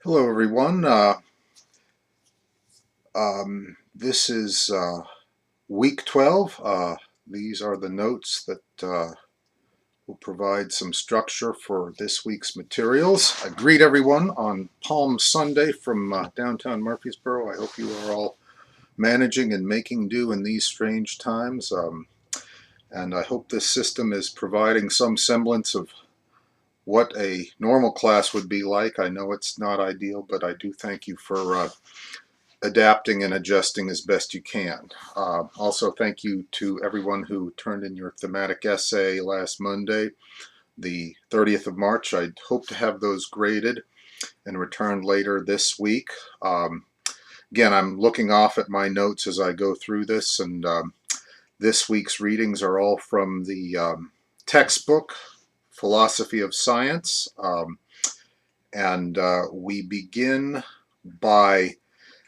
Hello, everyone. This is week 12. These are the notes that will provide some structure for this week's materials. I greet everyone on Palm Sunday from downtown Murfreesboro. I hope you are all managing and making do in these strange times. And I hope this system is providing some semblance of what a normal class would be like. I know it's not ideal, but I do thank you for adapting and adjusting as best you can. Also, thank you to everyone who turned in your thematic essay last Monday, the 30th of March. I hope to have those graded and returned later this week. Again, I'm looking off at my notes as I go through this, and this week's readings are all from the textbook, Philosophy of Science. And we begin by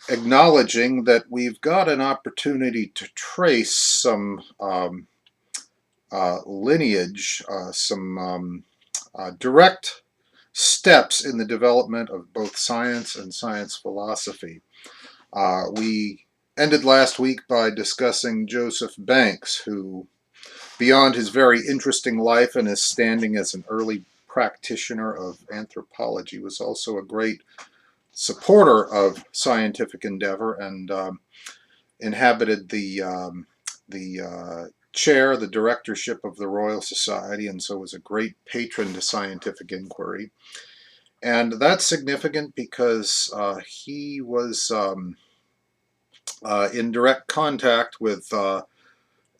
acknowledging that we've got an opportunity to trace some lineage, some direct steps in the development of both science and science philosophy. We ended last week by discussing Joseph Banks, who, beyond his very interesting life and his standing as an early practitioner of anthropology, was also a great supporter of scientific endeavor and inhabited the chair, the directorship of the Royal Society, and so was a great patron to scientific inquiry. And that's significant because he was in direct contact with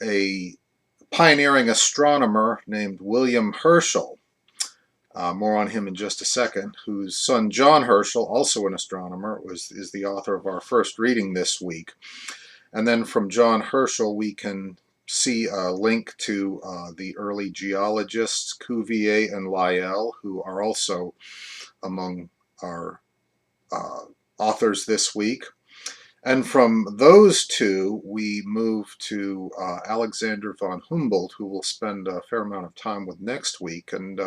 a pioneering astronomer named William Herschel. More on him in just a second, whose son John Herschel, also an astronomer, is the author of our first reading this week. And then from John Herschel, we can see a link to the early geologists Cuvier and Lyell, who are also among our authors this week. And from those two, we move to Alexander von Humboldt, who we'll spend a fair amount of time with next week. And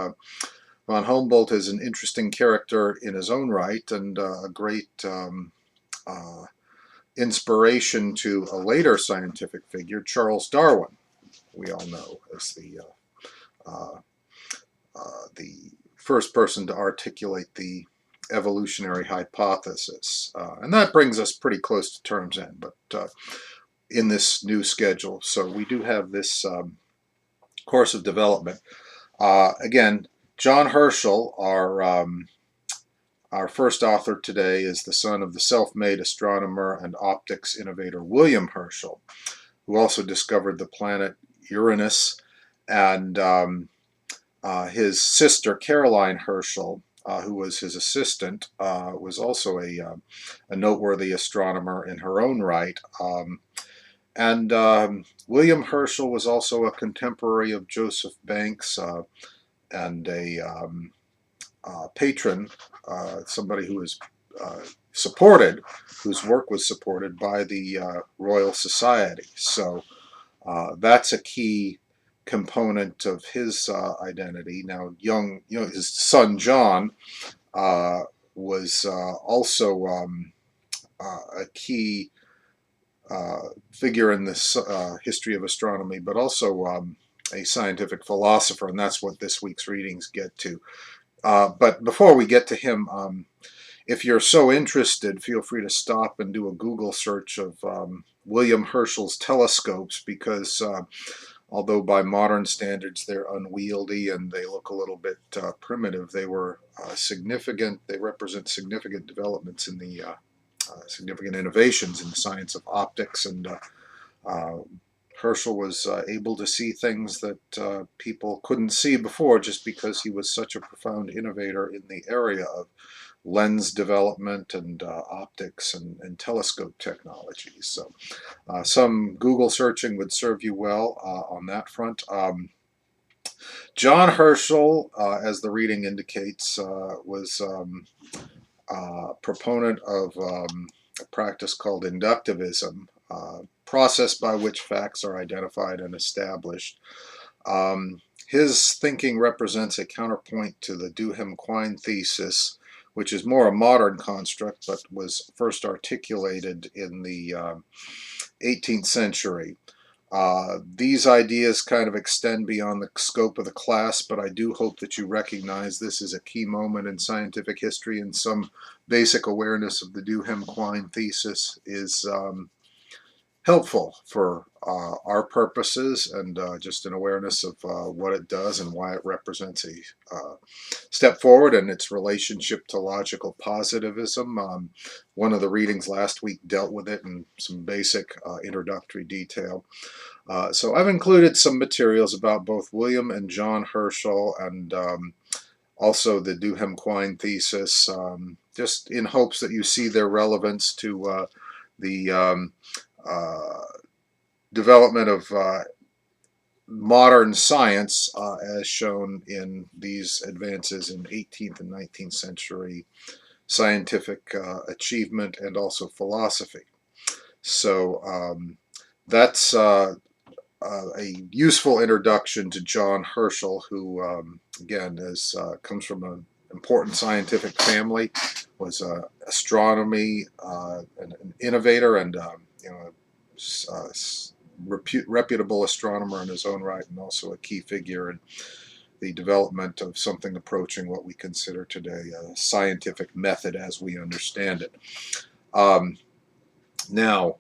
von Humboldt is an interesting character in his own right and a great inspiration to a later scientific figure, Charles Darwin, we all know as the first person to articulate the evolutionary hypothesis. And that brings us pretty close to term's end, but in this new schedule. So we do have this course of development. Again, John Herschel, our first author today, is the son of the self-made astronomer and optics innovator William Herschel, who also discovered the planet Uranus, and his sister Caroline Herschel, who was his assistant, was also a noteworthy astronomer in her own right. And William Herschel was also a contemporary of Joseph Banks and a patron, somebody who was supported, whose work was supported by the Royal Society. So that's a key component of his identity. Now, his son John was also a key figure in this history of astronomy, but also a scientific philosopher, and that's what this week's readings get to. But before we get to him, if you're so interested, feel free to stop and do a Google search of William Herschel's telescopes, because although by modern standards they're unwieldy and they look a little bit primitive, they were significant. They represent significant developments in the significant innovations in the science of optics, and Herschel was able to see things that people couldn't see before, just because he was such a profound innovator in the area of lens development and optics and telescope technologies. So some Google searching would serve you well on that front. John Herschel, as the reading indicates, was a proponent of a practice called inductivism, process by which facts are identified and established. His thinking represents a counterpoint to the Duhem-Quine thesis, which is more a modern construct, but was first articulated in the 18th century. These ideas kind of extend beyond the scope of the class, but I do hope that you recognize this is a key moment in scientific history, and some basic awareness of the Duhem-Quine thesis is helpful for our purposes, and just an awareness of what it does and why it represents a step forward in its relationship to logical positivism. One of the readings last week dealt with it in some basic introductory detail. So I've included some materials about both William and John Herschel, and also the Duhem-Quine thesis, just in hopes that you see their relevance to the development of modern science, as shown in these advances in 18th and 19th century scientific achievement and also philosophy. So that's a useful introduction to John Herschel, who again comes from an important scientific family, was astronomy, an innovator, and reputable astronomer in his own right, and also a key figure in the development of something approaching what we consider today a scientific method as we understand it. Now,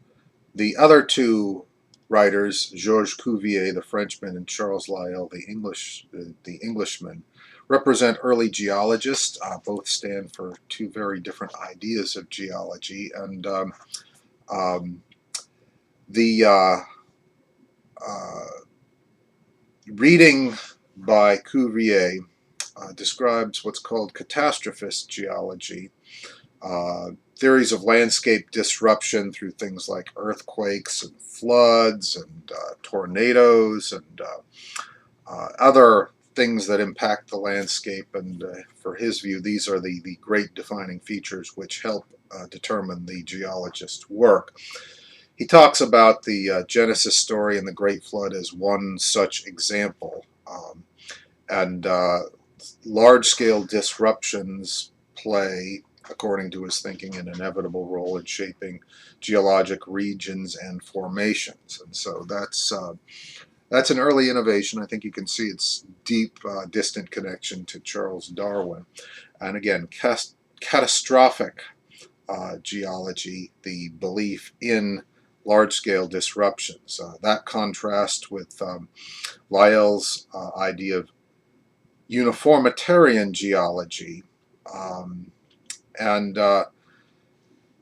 the other two writers, Georges Cuvier, the Frenchman, and Charles Lyell, the Englishman, represent early geologists. Both stand for two very different ideas of geology, and the reading by Cuvier describes what's called catastrophist geology, theories of landscape disruption through things like earthquakes and floods and tornadoes and other things that impact the landscape. And for his view, these are the great defining features which help determine the geologist's work. He talks about the Genesis story and the Great Flood as one such example. And large-scale disruptions play, according to his thinking, an inevitable role in shaping geologic regions and formations. And so that's an early innovation. I think you can see its deep, distant connection to Charles Darwin. And again, catastrophic geology, the belief in large-scale disruptions. That contrasts with Lyell's idea of uniformitarian geology, and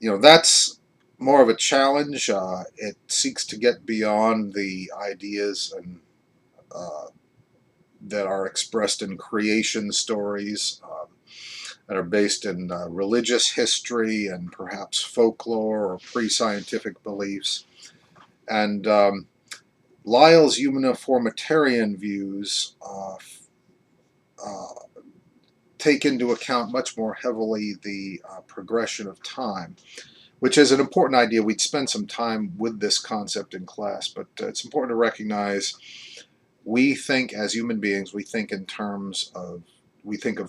that's more of a challenge. It seeks to get beyond the ideas and that are expressed in creation stories that are based in religious history and perhaps folklore or pre-scientific beliefs. And Lyell's uniformitarian views take into account much more heavily the progression of time, which is an important idea. We'd spend some time with this concept in class, but it's important to recognize we think as human beings, we think of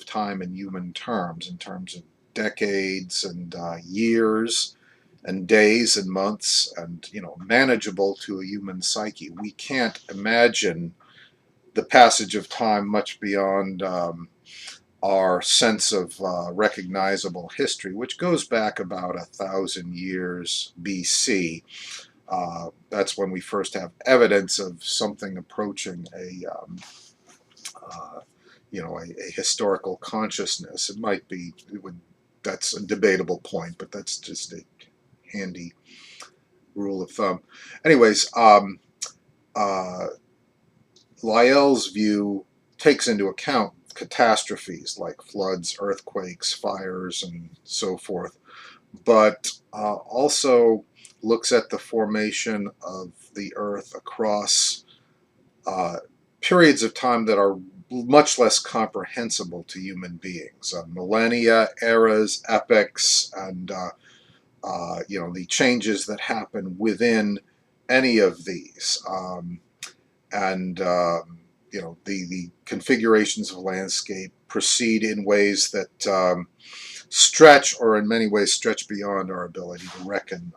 time in human terms, in terms of decades and years and days and months, and manageable to a human psyche. We can't imagine the passage of time much beyond our sense of recognizable history, which goes back about 1,000 years BC. That's when we first have evidence of something approaching a historical consciousness. That's a debatable point, but that's just a handy rule of thumb. Anyways, Lyell's view takes into account catastrophes like floods, earthquakes, fires, and so forth, but also looks at the formation of the Earth across periods of time that are much less comprehensible to human beings, millennia, eras, epochs, and the changes that happen within any of these, the configurations of landscape proceed in ways that stretch, or in many ways stretch beyond our ability to reckon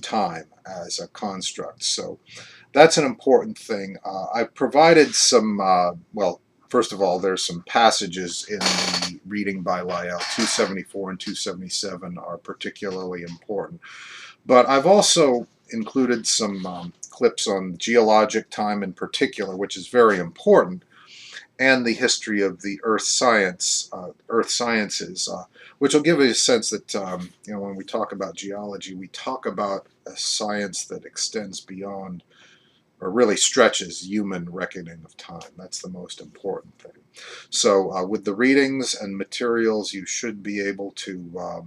time as a construct. So that's an important thing. I've provided some, well, first of all, there's some passages in the reading by Lyell. 274 and 277 are particularly important. But I've also included some clips on geologic time in particular, which is very important, and the history of the earth sciences, which will give you a sense that when we talk about geology, we talk about a science that extends beyond, or really stretches, human reckoning of time. That's the most important thing. So with the readings and materials, you should be able to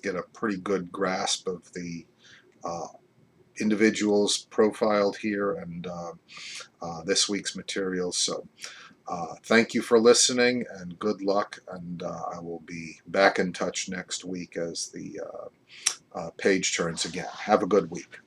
get a pretty good grasp of the uh, individuals profiled here and this week's materials. So thank you for listening, and good luck, and I will be back in touch next week as the page turns again. Have a good week.